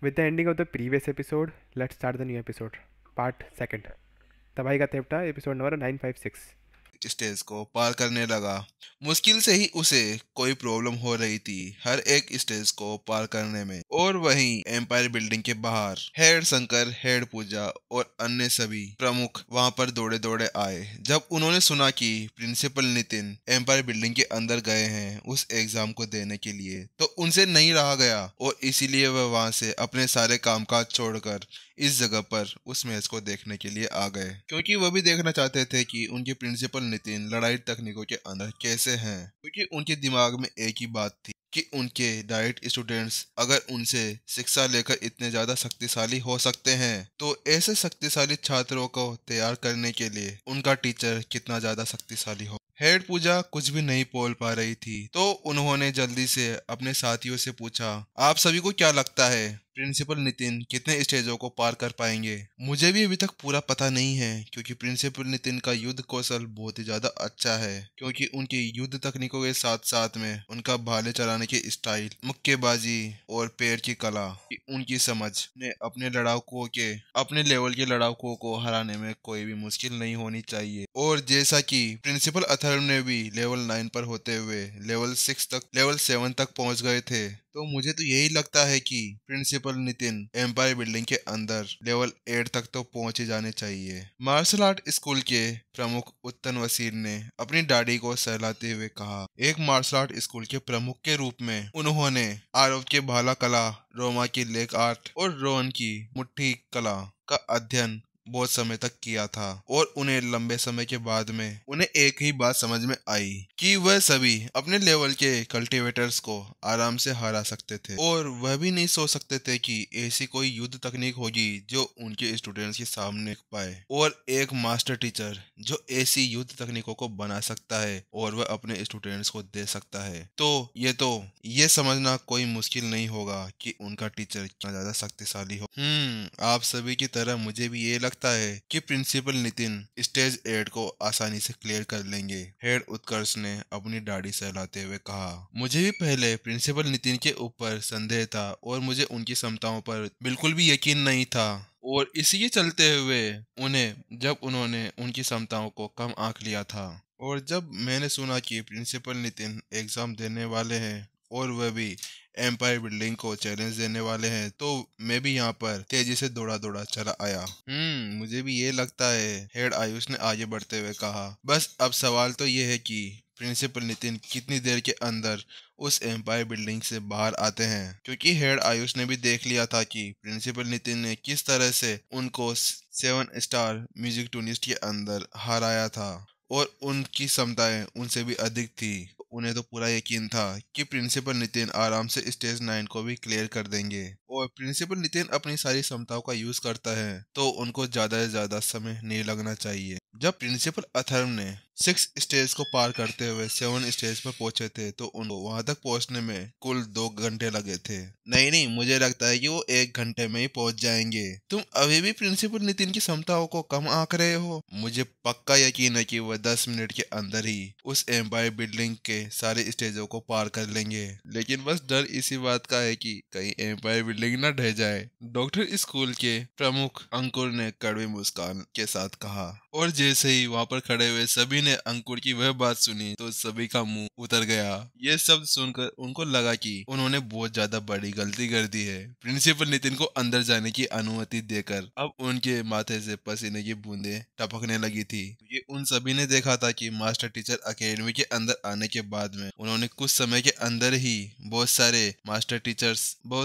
With the ending of the previous episode, let's start the new episode, part second. तबाही का तेवटा episode number 956. Stage को पार करने लगा। मुश्किल से ही उसे कोई प्रॉब्लम हो रही थी हर एक स्टेज को पार करने में। और वहीं एम्पायर बिल्डिंग के बाहर हेड शंकर, हेड पूजा और अन्य सभी प्रमुख वहां पर दौड़े दौड़े आए। जब उन्होंने सुना कि प्रिंसिपल नितिन एम्पायर बिल्डिंग के अंदर गए हैं उस एग्जाम को देने के लिए, तो उनसे नहीं रहा गया और इसीलिए वह वहां से अपने सारे कामकाज छोड़कर इस जगह पर उस मैच को देखने के लिए आ गए, क्योंकि वह भी देखना चाहते थे कि उनके प्रिंसिपल नितिन लड़ाई तकनीकों के अंदर कैसे हैं। क्योंकि उनके दिमाग में एक ही बात थी कि उनके डाइट स्टूडेंट्स अगर उनसे शिक्षा लेकर इतने ज्यादा शक्तिशाली हो सकते हैं, तो ऐसे शक्तिशाली छात्रों को तैयार करने के लिए उनका टीचर कितना ज्यादा शक्तिशाली हो। हेड पूजा कुछ भी नहीं बोल पा रही थी, तो उन्होंने जल्दी से अपने साथियों से पूछा, आप सभी को क्या लगता है प्रिंसिपल नितिन कितने स्टेजों को पार कर पाएंगे? मुझे भी अभी तक पूरा पता नहीं है, क्योंकि प्रिंसिपल नितिन का युद्ध कौशल बहुत ही ज्यादा अच्छा है। क्योंकि उनकी युद्ध तकनीकों के साथ साथ में उनका भाले चलाने की स्टाइल, मुक्केबाजी और पैर की कला, उनकी समझ ने अपने लेवल के लड़ाकों को हराने में कोई भी मुश्किल नहीं होनी चाहिए। और जैसा कि प्रिंसिपल अथर्व ने भी लेवल 9 पर होते हुए लेवल 7 तक पहुंच गए थे, तो मुझे तो यही लगता है कि प्रिंसिपल नितिन एम्पायर बिल्डिंग के अंदर लेवल 8 तक तो पहुंच ही जाने चाहिए। मार्शल आर्ट स्कूल के प्रमुख उत्तन वसीर ने अपनी दाढ़ी को सहलाते हुए कहा। एक मार्शल आर्ट स्कूल के प्रमुख के रूप में उन्होंने आरव के भाला कला, रोमा की लेग आर्ट और रोहन की मुट्ठी कला का अध्ययन बहुत समय तक किया था। और उन्हें लंबे समय के बाद में उन्हें एक ही बात समझ में आई कि वह सभी अपने लेवल के कल्टीवेटर्स को आराम से हरा सकते थे। और वह भी नहीं सोच सकते थे कि ऐसी कोई युद्ध तकनीक होगी जो उनके स्टूडेंट्स के सामने पाए, और एक मास्टर टीचर जो ऐसी युद्ध तकनीकों को बना सकता है और वह अपने स्टूडेंट्स को दे सकता है। तो ये समझना कोई मुश्किल नहीं होगा कि उनका टीचर कितना ज्यादा शक्तिशाली हो। आप सभी की तरह मुझे भी ये लगता है कि प्रिंसिपल नितिन स्टेज 8 को आसानी से क्लियर कर लेंगे। हेड उत्कर्ष ने अपनी दाढ़ी सहलाते हुए कहा। मुझे भी पहले प्रिंसिपल नितिन के ऊपर संदेह था और मुझे उनकी क्षमताओं पर बिल्कुल भी यकीन नहीं था, और इसी चलते हुए जब उन्होंने उनकी क्षमताओं को कम आंक लिया था, और जब मैंने सुना कि प्रिंसिपल नितिन एग्जाम देने वाले हैं और वह भी एम्पायर बिल्डिंग को चैलेंज देने वाले हैं, तो मैं भी यहाँ पर तेजी से दौड़ा दौड़ा चला आया। मुझे भी ये लगता है, हेड आयुष ने आगे बढ़ते हुए कहा। बस अब सवाल तो ये है कि प्रिंसिपल नितिन कितनी देर के अंदर उस एम्पायर बिल्डिंग से बाहर आते हैं, क्योंकि हेड आयुष ने भी देख लिया था कि प्रिंसिपल नितिन ने किस तरह से उनको 7 स्टार म्यूजिक टूनिस्ट के अंदर हराया था, और उनकी क्षमताएं उनसे भी अधिक थी। उन्हें तो पूरा यकीन था कि प्रिंसिपल नितिन आराम से स्टेज 9 को भी क्लियर कर देंगे। और प्रिंसिपल नितिन अपनी सारी क्षमताओं का यूज करता है, तो उनको ज्यादा से ज्यादा समय नहीं लगना चाहिए। जब प्रिंसिपल अथर्व ने 6 स्टेज को पार करते हुए 7 स्टेज पर पहुंचे थे, तो उनको वहां तक पहुंचने में कुल 2 घंटे लगे थे। नहीं, मुझे लगता है कि वो 1 घंटे में ही पहुंच जाएंगे। तुम अभी भी प्रिंसिपल नितिन की क्षमताओं को कम आंक रहे हो? मुझे पक्का यकीन है कि वह 10 मिनट के अंदर ही उस एम्पायर बिल्डिंग के सारे स्टेजों को पार कर लेंगे। लेकिन बस डर इसी बात का है कि कहीं एम्पायर बिल्डिंग न ढह जाए, डॉक्टर स्कूल के प्रमुख अंकुर ने कड़वी मुस्कान के साथ कहा। और जैसे ही वहां पर खड़े हुए सभी ने अंकुर की वह बात सुनी, तो सभी का मुंह उतर गया। ये शब्द सुनकर उनको लगा कि उन्होंने बहुत ज्यादा बड़ी गलती कर दी है। प्रिंसिपल नितिन को अंदर जाने की अनुमति देकर अब उनके माथे से पसीने की बूंदें टपकने लगी थी। ये उन सभी ने देखा था कि मास्टर टीचर अकेडमी के अंदर आने के बाद में उन्होंने कुछ समय के अंदर ही बहुत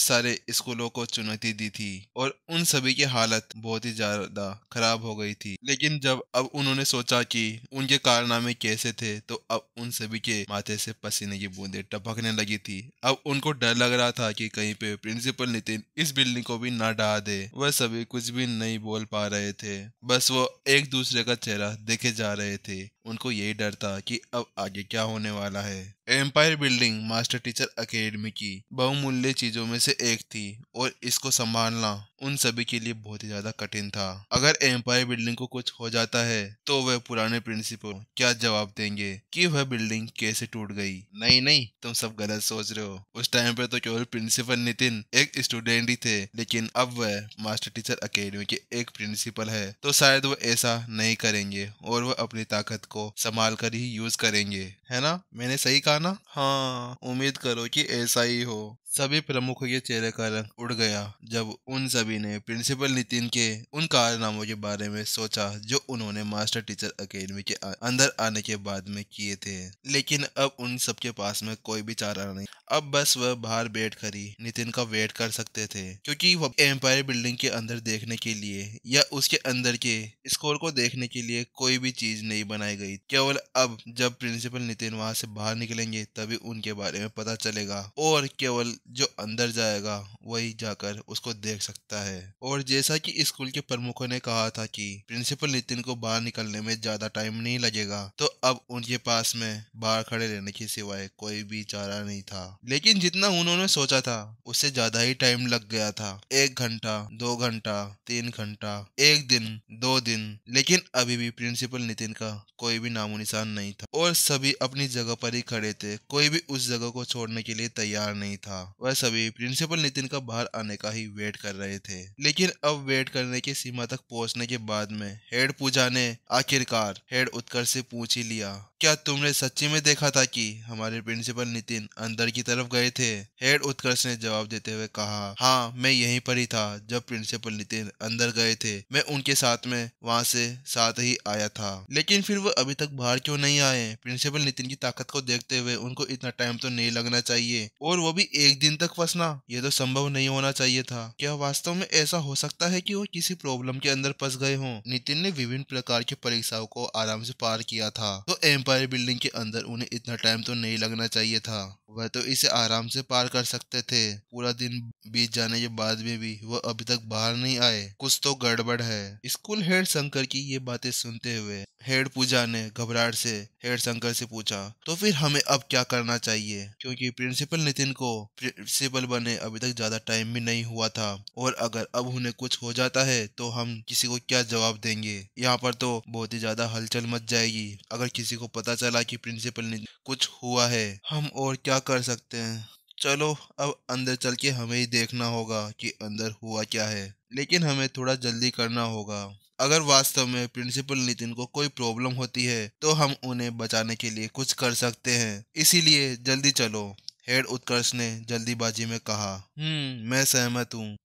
सारे स्कूलों को चुनौती दी थी, और उन सभी की हालत बहुत ही ज्यादा खराब हो गई थी। लेकिन जब अब उन्होंने सोचा कि उनके कारनामे कैसे थे, तो अब उन सभी के माथे से पसीने की बूंदें टपकने लगी थी। अब उनको डर लग रहा था कि कहीं पे प्रिंसिपल नितिन इस बिल्डिंग को भी ना ढा दे। वह सभी कुछ भी नहीं बोल पा रहे थे, बस वो एक दूसरे का चेहरा देखे जा रहे थे। उनको यही डर था कि अब आगे क्या होने वाला है। Empire building master teacher academy की बहुमूल्य चीजों में से एक थी और इसको संभालना उन सभी के लिए बहुत ही ज्यादा कठिन था। अगर एम्पायर बिल्डिंग को कुछ हो जाता है तो वह पुराने प्रिंसिपल क्या जवाब देंगे कि वह बिल्डिंग कैसे टूट गई। नहीं नहीं, तुम सब गलत सोच रहे हो। उस टाइम पे तो केवल प्रिंसिपल नितिन एक स्टूडेंट ही थे, लेकिन अब वह मास्टर टीचर अकेडमी के एक प्रिंसिपल है, तो शायद वो ऐसा नहीं करेंगे और वह अपनी ताकत को संभाल कर ही यूज करेंगे। है ना, मैंने सही कहा ना? हाँ, उम्मीद करो कि ऐसा ही हो। सभी प्रमुखों के चेहरे का रंग उड़ गया जब उन सभी ने प्रिंसिपल नितिन के उन कारनामों के बारे में सोचा जो उन्होंने मास्टर टीचर अकेडमी के अंदर आने के बाद में किए थे। लेकिन अब उन सबके पास में कोई भी चारा नहीं। अब बस वह बाहर बैठ कर ही नितिन का वेट कर सकते थे, क्योंकि वह एम्पायर बिल्डिंग के अंदर देखने के लिए या उसके अंदर के स्कोर को देखने के लिए कोई भी चीज नहीं बनाई गई। केवल अब जब प्रिंसिपल नितिन वहां से बाहर निकलेंगे तभी उनके बारे में पता चलेगा और केवल जो अंदर जाएगा वही जाकर उसको देख सकता है। और जैसा कि स्कूल के प्रमुखों ने कहा था कि प्रिंसिपल नितिन को बाहर निकलने में ज्यादा टाइम नहीं लगेगा, तो अब उनके पास में बाहर खड़े रहने के सिवाय कोई भी चारा नहीं था। लेकिन जितना उन्होंने सोचा था उससे ज्यादा ही टाइम लग गया था। 1 घंटा, 2 घंटा, 3 घंटा, 1 दिन, 2 दिन, लेकिन अभी भी प्रिंसिपल नितिन का कोई भी नामो निशान नहीं था और सभी अपनी जगह पर ही खड़े थे। कोई भी उस जगह को छोड़ने के लिए तैयार नहीं था। वह सभी प्रिंसिपल नितिन का बाहर आने का ही वेट कर रहे थे। लेकिन अब वेट करने की सीमा तक पहुंचने के बाद में हेड पूजा ने आखिरकार हेड उत्कर्ष से पूछ ही लिया, क्या तुमने सच्ची में देखा था कि हमारे प्रिंसिपल नितिन अंदर की तरफ गए थे? हेड उत्कर्ष ने जवाब देते हुए कहा, हाँ, मैं यहीं पर ही था जब प्रिंसिपल नितिन अंदर गए थे। मैं उनके साथ में वहां से साथ ही आया था। लेकिन फिर वो अभी तक बाहर क्यों नहीं आए? प्रिंसिपल नितिन की ताकत को देखते हुए उनको इतना टाइम तो नहीं लगना चाहिए, और वो भी 1 दिन तक फंसना, ये तो संभव नहीं होना चाहिए था। क्या वास्तव में ऐसा हो सकता है कि वो किसी प्रॉब्लम के अंदर फंस गए हों? नितिन ने विभिन्न प्रकार की परीक्षाओं को आराम से पार किया था, तो एम्पायर बिल्डिंग के अंदर उन्हें इतना टाइम तो नहीं लगना चाहिए था। वह तो इसे आराम से पार कर सकते थे। पूरा दिन बीत जाने के बाद में भी वह अभी तक बाहर नहीं आए। कुछ तो गड़बड़ है। स्कूल हेड शंकर की ये बातें सुनते हुए हेड पूजा ने घबराहट से हेड शंकर से पूछा, तो फिर हमें अब क्या करना चाहिए? क्योंकि प्रिंसिपल नितिन को प्रिंसिपल बने अभी तक ज्यादा टाइम भी नहीं हुआ था, और अगर अब उन्हें कुछ हो जाता है तो हम किसी को क्या जवाब देंगे? यहाँ पर तो बहुत ही ज्यादा हलचल मच जाएगी। अगर किसी को पता चला कि प्रिंसिपल नितिन कुछ हुआ है, हम और क्या कर सकते हैं? चलो, अब अंदर चल के हमें ही देखना होगा कि अंदर हुआ क्या है। लेकिन हमें थोड़ा जल्दी करना होगा। अगर वास्तव में प्रिंसिपल नितिन को कोई प्रॉब्लम होती है तो हम उन्हें बचाने के लिए कुछ कर सकते हैं, इसीलिए जल्दी चलो। हेड उत्कर्ष ने जल्दीबाजी में कहा। मैं सहमत हूँ।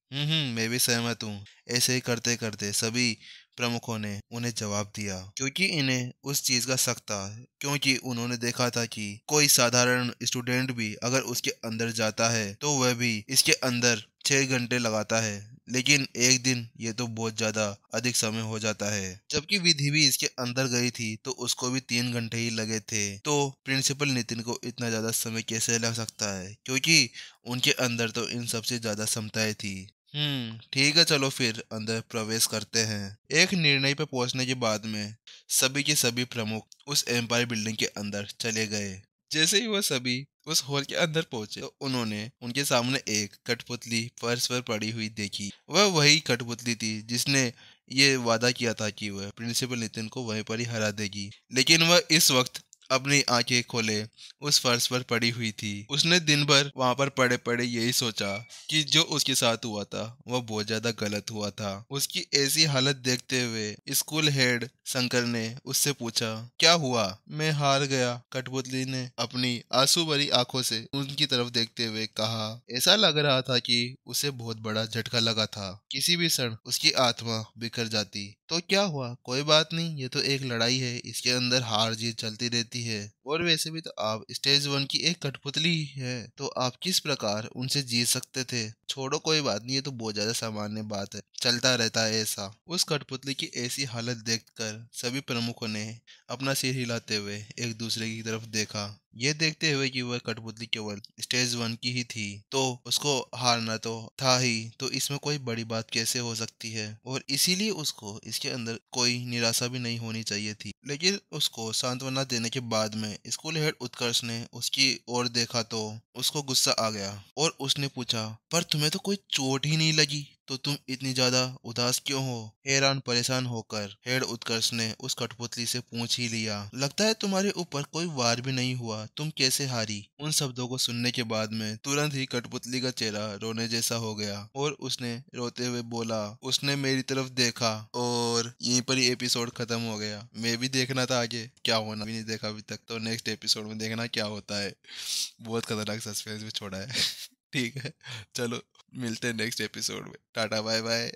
मैं भी सहमत हूँ। ऐसे ही करते करते सभी प्रमुखों ने उन्हें जवाब दिया, क्योंकि इन्हें उस चीज का शक था, क्योंकि उन्होंने देखा था कि कोई साधारण स्टूडेंट भी अगर उसके अंदर जाता है तो वह भी इसके अंदर 6 घंटे लगाता है, लेकिन 1 दिन ये तो बहुत ज्यादा अधिक समय हो जाता है। जबकि विधि भी इसके अंदर गई थी तो उसको भी 3 घंटे ही लगे थे। तो प्रिंसिपल नितिन को इतना ज्यादा समय कैसे लग सकता है, क्योंकि उनके अंदर तो इन सबसे ज्यादा क्षमताएं थी। ठीक है, चलो फिर अंदर प्रवेश करते हैं। एक निर्णय पर पहुंचने के बाद में सभी के सभी प्रमुख उस एम्पायर बिल्डिंग के अंदर चले गए। जैसे ही वह सभी उस हॉल के अंदर पहुंचे तो उन्होंने उनके सामने एक कठपुतली फर्श पर पड़ी हुई देखी। वह वही कठपुतली थी जिसने ये वादा किया था कि वह प्रिंसिपल नितिन को वहीं पर ही हरा देगी। लेकिन वह इस वक्त अपनी आंखें खोले उस फर्श पर पड़ी हुई थी। उसने दिन भर वहां पर पड़े पड़े यही सोचा कि जो उसके साथ हुआ था वह बहुत ज्यादा गलत हुआ था। उसकी ऐसी हालत देखते हुए स्कूल हेड शंकर ने उससे पूछा, क्या हुआ? मैं हार गया, कठपुतली ने अपनी आंसू भरी आंखों से उनकी तरफ देखते हुए कहा। ऐसा लग रहा था कि उसे बहुत बड़ा झटका लगा था। किसी भी क्षण उसकी आत्मा बिखर जाती। तो क्या हुआ? कोई बात नहीं, ये तो एक लड़ाई है, इसके अंदर हार जीत चलती रहती है। और वैसे भी तो आप स्टेज 1 की एक कठपुतली ही है, तो आप किस प्रकार उनसे जीत सकते थे? छोड़ो, कोई बात नहीं, ये तो बहुत ज्यादा सामान्य बात है, चलता रहता है ऐसा। उस कठपुतली की ऐसी हालत देखकर सभी प्रमुखों ने अपना सिर हिलाते हुए एक दूसरे की तरफ देखा, ये देखते हुए कि वह कठपुतली केवल स्टेज 1 की ही थी, तो उसको हारना तो था ही, तो इसमें कोई बड़ी बात कैसे हो सकती है? और इसीलिए उसको इसके अंदर कोई निराशा भी नहीं होनी चाहिए थी। लेकिन उसको सांत्वना देने के बाद में स्कूल हेड उत्कर्ष ने उसकी ओर देखा तो उसको गुस्सा आ गया और उसने पूछा, पर तुम्हें तो कोई चोट ही नहीं लगी, तो तुम इतनी ज्यादा उदास क्यों हो? हैरान परेशान होकर हेड उत्कर्ष ने उस कठपुतली से पूछ ही लिया, लगता है तुम्हारे ऊपर कोई वार भी नहीं हुआ, तुम कैसे हारी? उन शब्दों को सुनने के बाद में तुरंत ही कठपुतली का चेहरा रोने जैसा हो गया और उसने रोते हुए बोला, उसने मेरी तरफ देखा और यहीं पर ही एपिसोड खत्म हो गया। मैं भी देखना था आगे क्या होना, भी नहीं देखा अभी तक, तो नेक्स्ट एपिसोड में देखना क्या होता है। बहुत खतरनाक सस्पेंस भी छोड़ा है। ठीक है, चलो मिलते हैं नेक्स्ट एपिसोड में। Tata bye bye.